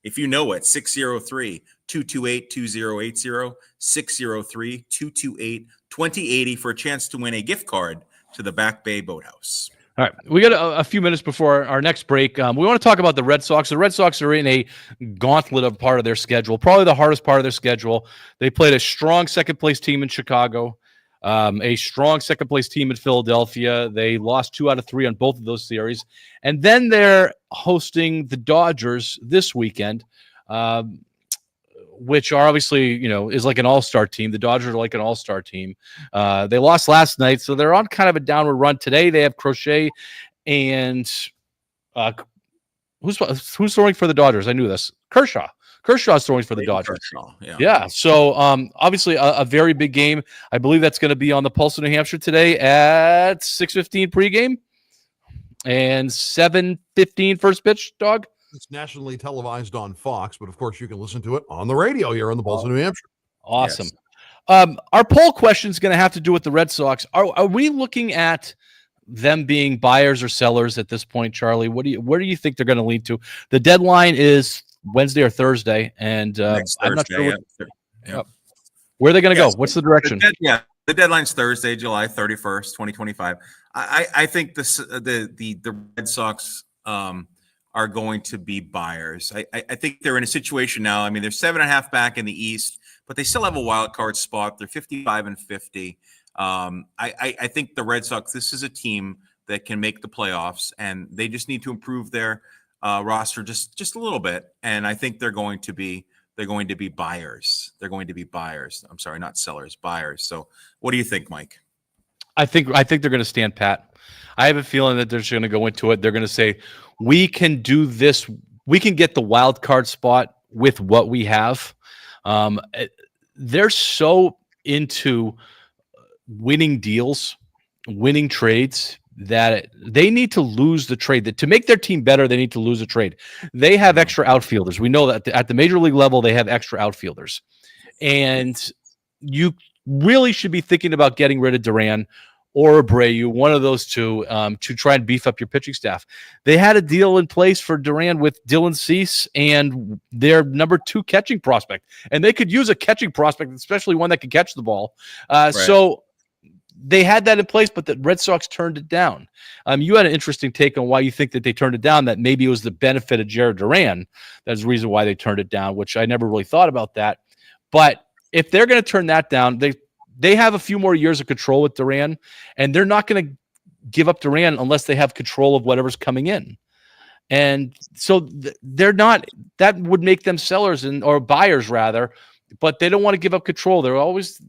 If you know it, 603-228-2080, 603-228-2080 for a chance to win a gift card to the Back Bay Boathouse. All right, we got a few minutes before our next break. We want to talk about the Red Sox. The Red Sox are in a gauntlet of part of their schedule, probably the hardest part of their schedule. They played a strong second-place team in Chicago, a strong second-place team in Philadelphia. They lost 2 out of 3 on both of those series. And then they're hosting the Dodgers this weekend, which are obviously, is like an all-star team. The Dodgers are like an all-star team. They lost last night, so they're on kind of a downward run. Today they have Crochet and who's throwing for the Dodgers? I knew this. Kershaw's throwing for the Dodgers. Yeah. So obviously a very big game. I believe that's going to be on the Pulse of New Hampshire today at 6:15 pregame and 7:15 first pitch, dog. It's nationally televised on Fox, but of course you can listen to it on the radio here on the Pulse of New Hampshire. Awesome. Yes. Our poll question is going to have to do with the Red Sox. Are we looking at them being buyers or sellers at this point, Charlie? Where do you think they're going to lead to? The deadline is Wednesday or Thursday, and I'm not sure where are they going to go. What's the direction? The deadline's Thursday, July 31st, 2025. I think the Red Sox are going to be buyers. I think they're in a situation now. I mean, they're 7.5 back in the East, but they still have a wild card spot. They're 55-50. I think the Red Sox, this is a team that can make the playoffs, and they just need to improve their roster just a little bit. And I think they're going to be buyers. They're going to be buyers. I'm sorry, not sellers, buyers. So what do you think, Mike? I think they're going to stand pat. I have a feeling that they're just going to go into it. They're going to say, we can do this. We can get the wild card spot with what we have. They're so into winning deals, winning trades, that they need to lose the trade. To make their team better, they need to lose a trade. They have extra outfielders. We know that at the major league level, they have extra outfielders. And you really should be thinking about getting rid of Duran or Abreu, one of those two, to try and beef up your pitching staff. They had a deal in place for Duran with Dylan Cease and their number 2 catching prospect. And they could use a catching prospect, especially one that could catch the ball. So they had that in place, but the Red Sox turned it down. You had an interesting take on why you think that they turned it down, that maybe it was the benefit of Jared Duran. That's the reason why they turned it down, which I never really thought about that. But if they're going to turn that down, they have a few more years of control with Duran, and they're not going to give up Duran unless they have control of whatever's coming in. And so they're not, that would make them sellers or buyers rather, but they don't want to give up control. They're always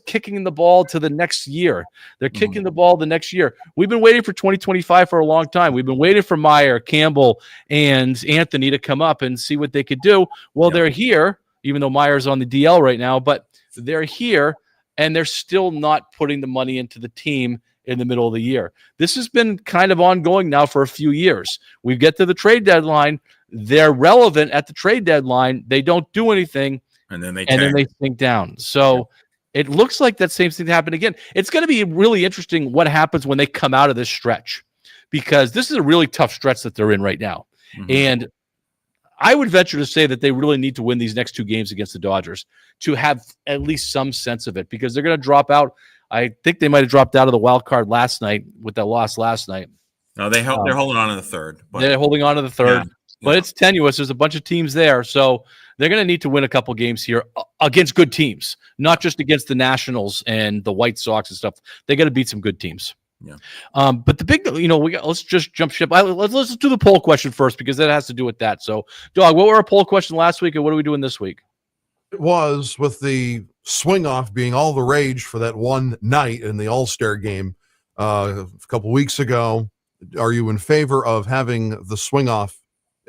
kicking the ball to the next year. They're kicking the ball the next year. We've been waiting for 2025 for a long time. We've been waiting for Meyer, Campbell, and Anthony to come up and see what they could do. Well, they're here, even though Meyer's on the DL right now, but they're here, and they're still not putting the money into the team in the middle of the year. This has been kind of ongoing now for a few years. We get to the trade deadline. They're relevant at the trade deadline. They don't do anything. And then they sink down. So it looks like that same thing happened again. It's going to be really interesting what happens when they come out of this stretch, because this is a really tough stretch that they're in right now. And I would venture to say that they really need to win these next 2 games against the Dodgers to have at least some sense of it, because they're going to drop out. I think they might have dropped out of the wild card last night with that loss last night. No, they're holding on to the third. But they're holding on to the third, but it's tenuous. There's a bunch of teams there, so they're going to need to win a couple games here against good teams, not just against the Nationals and the White Sox and stuff. They got to beat some good teams. Yeah. But the big, let's just jump ship. Let's do the poll question first, because that has to do with that. So, Dog, what were our poll question last week, and what are we doing this week? It was, with the swing off being all the rage for that one night in the All-Star game a couple weeks ago. Are you in favor of having the swing off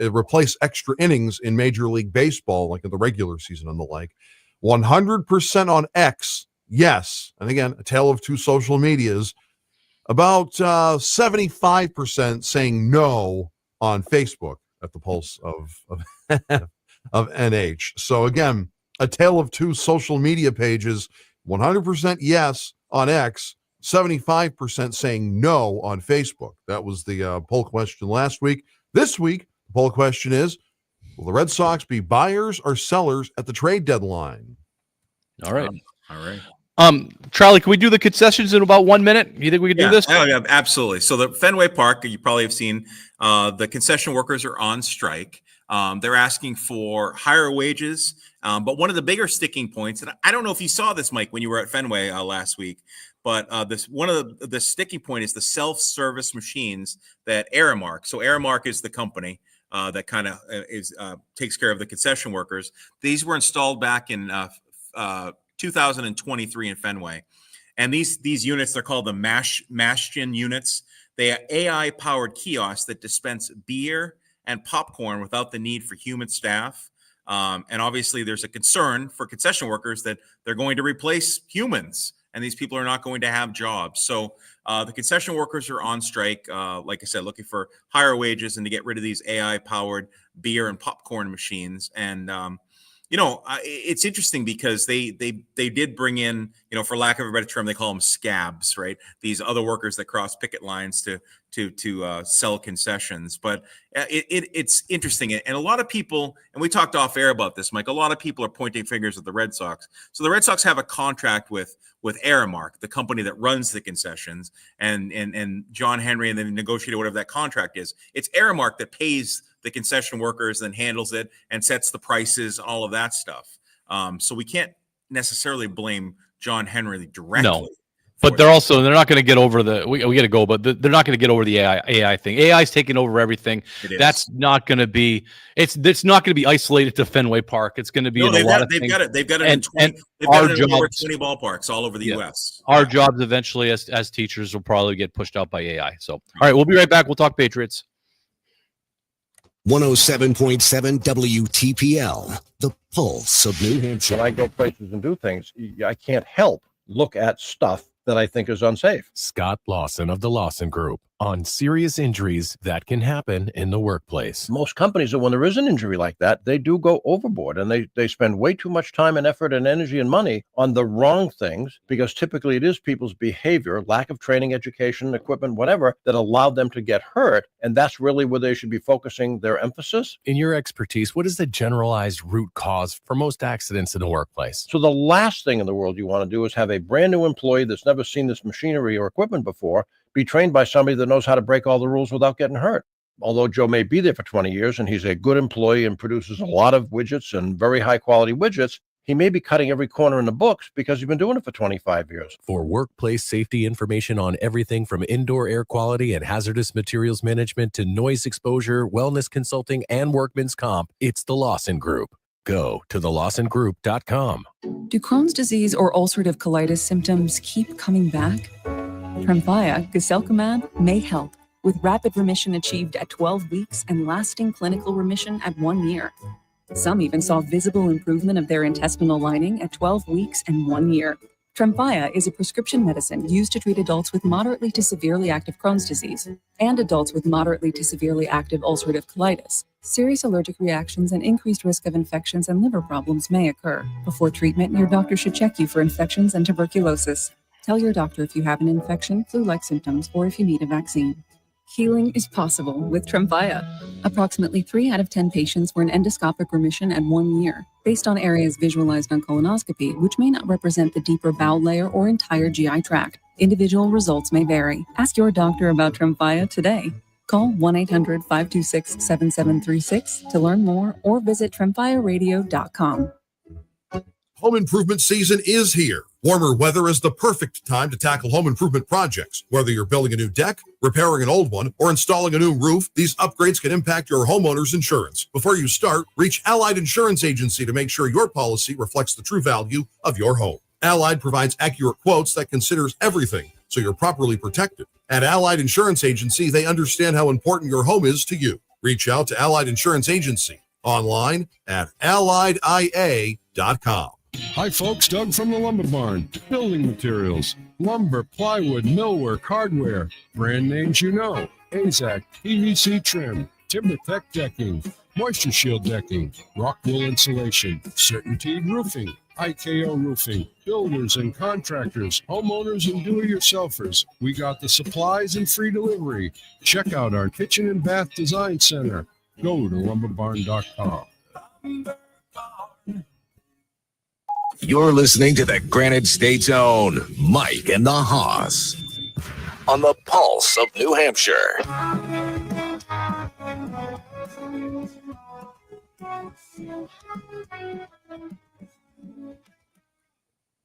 replace extra innings in Major League Baseball, like in the regular season and the like? 100% on X, yes. And again, a tale of two social medias. About 75% saying no on Facebook at the pulse of NH. So again, a tale of two social media pages. 100% yes on X, 75% saying no on Facebook. That was the poll question last week. This week, the poll question is, will the Red Sox be buyers or sellers at the trade deadline? All right. All right. Charlie, can we do the concessions in about 1 minute? You think we can do this? Oh, yeah, absolutely. So the Fenway Park, you probably have seen, the concession workers are on strike. They're asking for higher wages. But one of the bigger sticking points, and I don't know if you saw this, Mike, when you were at Fenway last week, but one of the sticking point is the self-service machines that Aramark. So Aramark is the company that kind of takes care of the concession workers. These were installed back in 2023 in Fenway, and these units, they're called the Mashgin units. They are AI-powered kiosks that dispense beer and popcorn without the need for human staff. And obviously, there's a concern for concession workers that they're going to replace humans, and these people are not going to have jobs. So the concession workers are on strike, like I said, looking for higher wages and to get rid of these AI-powered beer and popcorn machines. And it's interesting because they did bring in, for lack of a better term, they call them scabs, right? These other workers that cross picket lines to sell concessions. But it's interesting. And a lot of people, and we talked off air about this, Mike, a lot of people are pointing fingers at the Red Sox. So the Red Sox have a contract with Aramark, the company that runs the concessions, and John Henry, and then negotiated whatever that contract is. It's Aramark that pays the concession workers, then handles it and sets the prices, all of that stuff. So we can't necessarily blame John Henry directly. No, but they're not going to get over we got to go, but they're not going to get over the AI thing. AI is taking over everything. That's not going to be. It's not going to be isolated to Fenway Park. It's going to be in a lot of things. They've got it in 20. They've got it in over 20 ballparks all over the U.S. Our jobs eventually, as teachers, will probably get pushed out by AI. So, all right, we'll be right back. We'll talk Patriots. 107.7 WTPL, the pulse of New Hampshire. When I go places and do things, I can't help look at stuff that I think is unsafe. Scott Lawson of the Lawson Group on serious injuries that can happen in the workplace. Most companies, when there is an injury like that, they do go overboard, and they spend way too much time and effort and energy and money on the wrong things, because typically it is people's behavior, lack of training, education, equipment, whatever, that allowed them to get hurt. And that's really where they should be focusing their emphasis. In your expertise, what is the generalized root cause for most accidents in the workplace? So the last thing in the world you want to do is have a brand new employee that's never seen this machinery or equipment before be trained by somebody that knows how to break all the rules without getting hurt. Although Joe may be there for 20 years and he's a good employee and produces a lot of widgets and very high quality widgets, he may be cutting every corner in the books because he's been doing it for 25 years. For workplace safety information on everything from indoor air quality and hazardous materials management to noise exposure, wellness consulting, and workman's comp, it's the Lawson Group. go to thelawsongroup.com. Do Crohn's disease or ulcerative colitis symptoms keep coming back? Tremfya, guselkumab, may help, with rapid remission achieved at 12 weeks and lasting clinical remission at 1 year. Some even saw visible improvement of their intestinal lining at 12 weeks and 1 year. Tremfya is a prescription medicine used to treat adults with moderately to severely active Crohn's disease and adults with moderately to severely active ulcerative colitis. Serious allergic reactions and increased risk of infections and liver problems may occur. Before treatment, your doctor should check you for infections and tuberculosis. Tell your doctor if you have an infection, flu-like symptoms, or if you need a vaccine. Healing is possible with Tremfya. Approximately 3 out of 10 patients were in endoscopic remission at 1 year, based on areas visualized on colonoscopy, which may not represent the deeper bowel layer or entire GI tract. Individual results may vary. Ask your doctor about Tremfya today. Call 1-800-526-7736 to learn more or visit tremfyaradio.com. Home improvement season is here. Warmer weather is the perfect time to tackle home improvement projects. Whether you're building a new deck, repairing an old one, or installing a new roof, these upgrades can impact your homeowner's insurance. Before you start, reach Allied Insurance Agency to make sure your policy reflects the true value of your home. Allied provides accurate quotes that considers everything, so you're properly protected. At Allied Insurance Agency, they understand how important your home is to you. Reach out to Allied Insurance Agency online at alliedia.com. Hi, folks. Doug from the Lumber Barn. Building materials, lumber, plywood, millwork, hardware. Brand names you know. AZAC, PVC trim, TimberTech decking, Moisture Shield decking, rock wool insulation, Certainty roofing, IKO roofing, builders and contractors, homeowners and do-it-yourselfers. We got the supplies and free delivery. Check out our kitchen and bath design center. Go to lumberbarn.com. You're listening to the Granite State's own Mike and the Hoss on the Pulse of New Hampshire.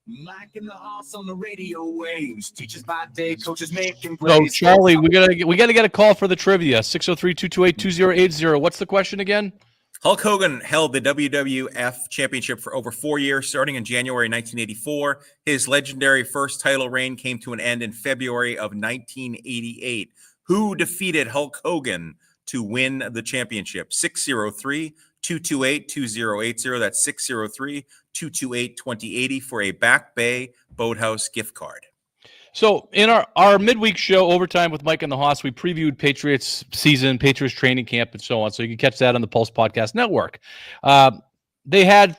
Mike and the Hoss on the radio waves. Teachers by day, coaches making So plays. Charlie, we gotta get a call for the trivia. 603-228-2080. What's the question again? Hulk Hogan held the WWF Championship for over 4 years, starting in January 1984. His legendary first title reign came to an end in February of 1988. Who defeated Hulk Hogan to win the championship? 603-228-2080. That's 603-228-2080 for a Back Bay Boathouse gift card. So in our midweek show, Overtime with Mike and the Hoss, we previewed Patriots season, Patriots training camp, and so on. So you can catch that on the Pulse Podcast Network. They had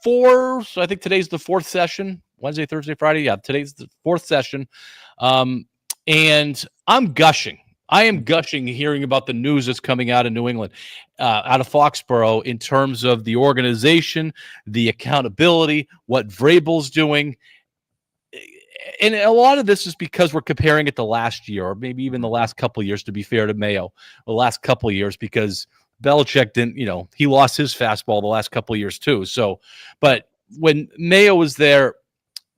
4, so I think today's the 4th session, Wednesday, Thursday, Friday. Yeah, today's the 4th session. And I'm gushing. I am gushing hearing about the news that's coming out of New England, out of Foxborough, in terms of the organization, the accountability, what Vrabel's doing. And a lot of this is because we're comparing it to last year, or maybe even the last couple of years, to be fair to Mayo, the last couple of years, because Belichick didn't, he lost his fastball the last couple of years too. So, but when Mayo was there,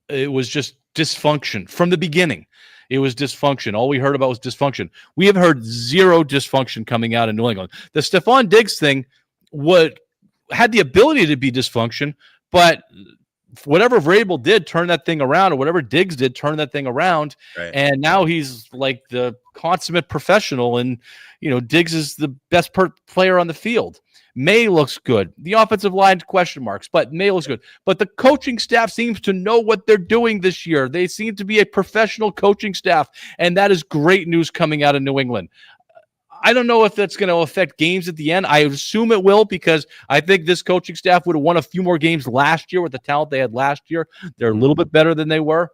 it was just dysfunction from the beginning. It was dysfunction. All we heard about was dysfunction. We have heard zero dysfunction coming out of New England. The Stephon Diggs thing had the ability to be dysfunction, but whatever Vrabel did turn that thing around, or whatever Diggs did turn that thing around. Right. And now he's like the consummate professional, and Diggs is the best player on the field. May looks good. The offensive line, question marks, but May looks good. But the coaching staff seems to know what they're doing this year. They seem to be a professional coaching staff, and that is great news coming out of New England. I don't know if that's going to affect games at the end. I assume it will, because I think this coaching staff would have won a few more games last year with the talent they had last year. They're a little bit better than they were.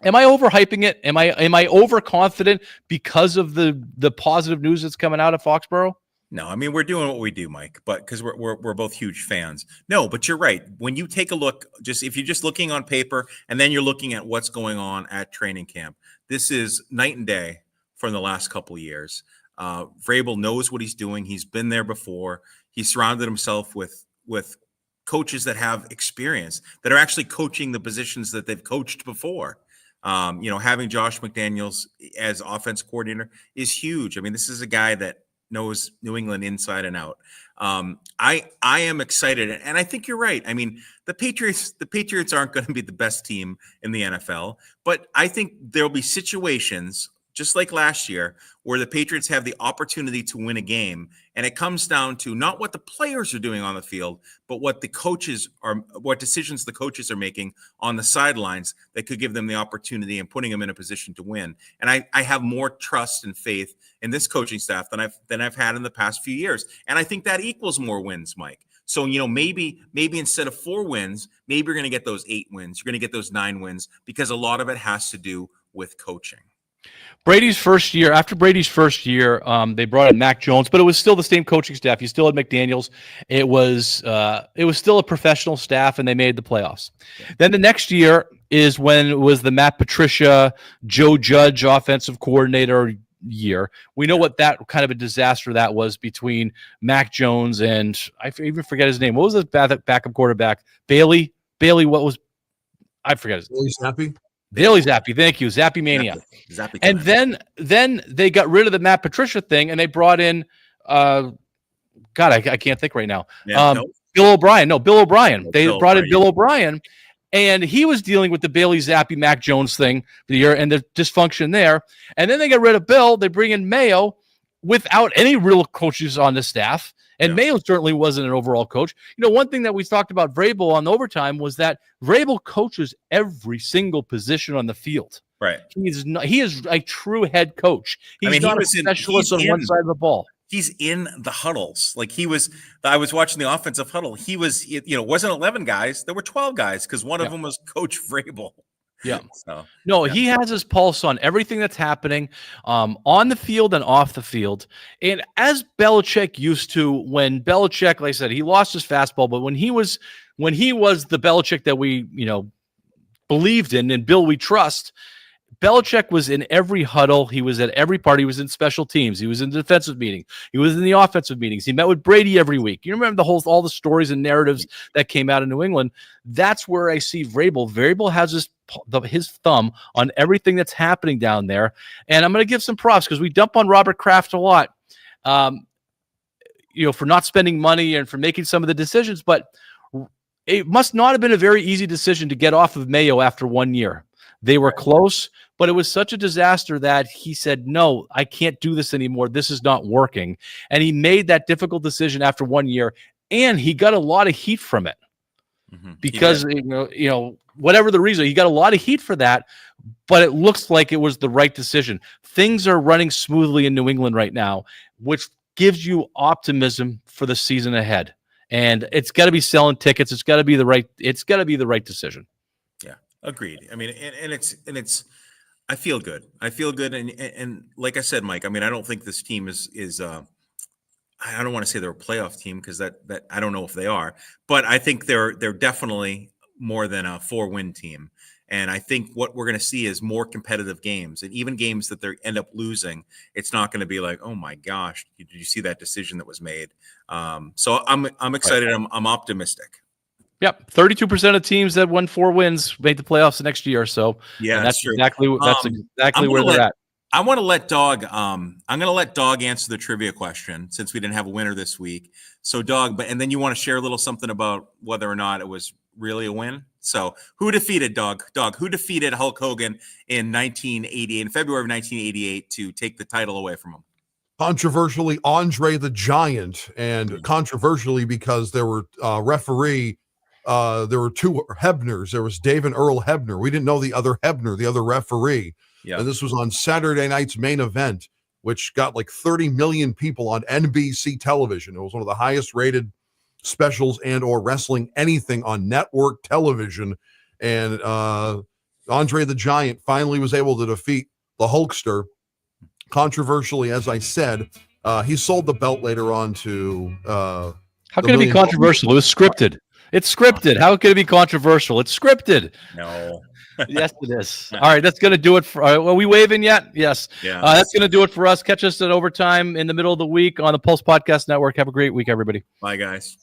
Am I overhyping it? Am I overconfident because of the positive news that's coming out of Foxborough? No, I mean, we're doing what we do, Mike, but because we're both huge fans. No, but you're right. When you take a look, if you're just looking on paper and then you're looking at what's going on at training camp, this is night and day from the last couple of years. Vrabel knows what he's doing. He's been there before. He surrounded himself with coaches that have experience, that are actually coaching the positions that they've coached before. Having Josh McDaniels as offense coordinator is huge. I mean, this is a guy that knows New England inside and out. I am excited, and I think you're right. I mean, the Patriots aren't going to be the best team in the NFL, but I think there'll be situations just like last year where the Patriots have the opportunity to win a game, and it comes down to not what the players are doing on the field, but what decisions the coaches are making on the sidelines that could give them the opportunity and putting them in a position to win. And I have more trust and faith in this coaching staff than I've had in the past few years. And I think that equals more wins, Mike. So, maybe instead of 4 wins, maybe you're going to get those 8 wins. You're going to get those 9 wins because a lot of it has to do with coaching. Brady's first year, they brought in Mac Jones, but it was still the same coaching staff. You still had McDaniels. It was still a professional staff, and they made the playoffs. Then the next year is when it was the Matt Patricia, Joe Judge offensive coordinator year. We know what that kind of a disaster that was between Mac Jones and I even forget his name. What was his backup quarterback? Bailey. What was? I forget his name. Bailey Zappi, thank you, Zappi Mania. Zappi and then they got rid of the Matt Patricia thing, and they brought in, I can't think right now. Bill O'Brien. No, Bill O'Brien. They brought in Bill O'Brien, and he was dealing with the Bailey Zappi Mac Jones thing for the year and the dysfunction there. And then they got rid of Bill. They bring in Mayo without any real coaches on the staff. And Mayo certainly wasn't an overall coach. One thing that we talked about Vrabel on overtime was that Vrabel coaches every single position on the field. Right. He is a true head coach. He's not a specialist on one side of the ball. He's in the huddles. I was watching the offensive huddle. He was, wasn't 11 guys. There were 12 guys because one of them was Coach Vrabel. Yeah. He has his pulse on everything that's happening on the field and off the field. And as Belichick used to, when Belichick, like I said, he lost his fastball, but when he was the Belichick that we, believed in and Bill we trust, Belichick was in every huddle. He was at every part. He was in special teams. He was in the defensive meeting. He was in the offensive meetings. He met with Brady every week. You remember all the stories and narratives that came out of New England. That's where I see Vrabel. Vrabel has his thumb on everything that's happening down there. And I'm going to give some props because we dump on Robert Kraft a lot, for not spending money and for making some of the decisions. But it must not have been a very easy decision to get off of Mayo after 1 year. They were close, but it was such a disaster that he said, no, I can't do this anymore. This is not working. And he made that difficult decision after 1 year, and he got a lot of heat from it because, whatever the reason, he got a lot of heat for that, but it looks like it was the right decision. Things are running smoothly in New England right now, which gives you optimism for the season ahead. And it's got to be selling tickets. It's got to be the right decision. Agreed. I mean, and it's, I feel good. And like I said, Mike, I mean, I don't think this team is I don't want to say they're a playoff team because that I don't know if they are, but I think they're definitely more than a 4-win team. And I think what we're going to see is more competitive games, and even games that they end up losing. It's not going to be like, oh my gosh, did you see that decision that was made? So I'm excited. I'm optimistic. Yep, 32% of teams that won 4 wins made the playoffs the next year. So that's true. exactly where they're at. I want to let Dog. I'm going to let Dog answer the trivia question since we didn't have a winner this week. So Dog, and then you want to share a little something about whether or not it was really a win. So who defeated Dog? Who defeated Hulk Hogan in February of 1988 to take the title away from him? Controversially, Andre the Giant, and controversially because there were there were 2 Hebners. There was Dave and Earl Hebner. We didn't know the other Hebner, the other referee. And this was on Saturday night's main event, which got like 30 million people on NBC television. It was one of the highest rated specials and or wrestling anything on network television. And Andre the Giant finally was able to defeat the Hulkster. Controversially, as I said, he sold the belt later on to how can it be controversial? It was scripted. It's scripted. How can it be controversial? It's scripted. No. Yes, it is. All right, that's going to do it for. Are we waving yet? Yes. Yeah. That's going to do it for us. Catch us at overtime in the middle of the week on the Pulse Podcast Network. Have a great week, everybody. Bye, guys.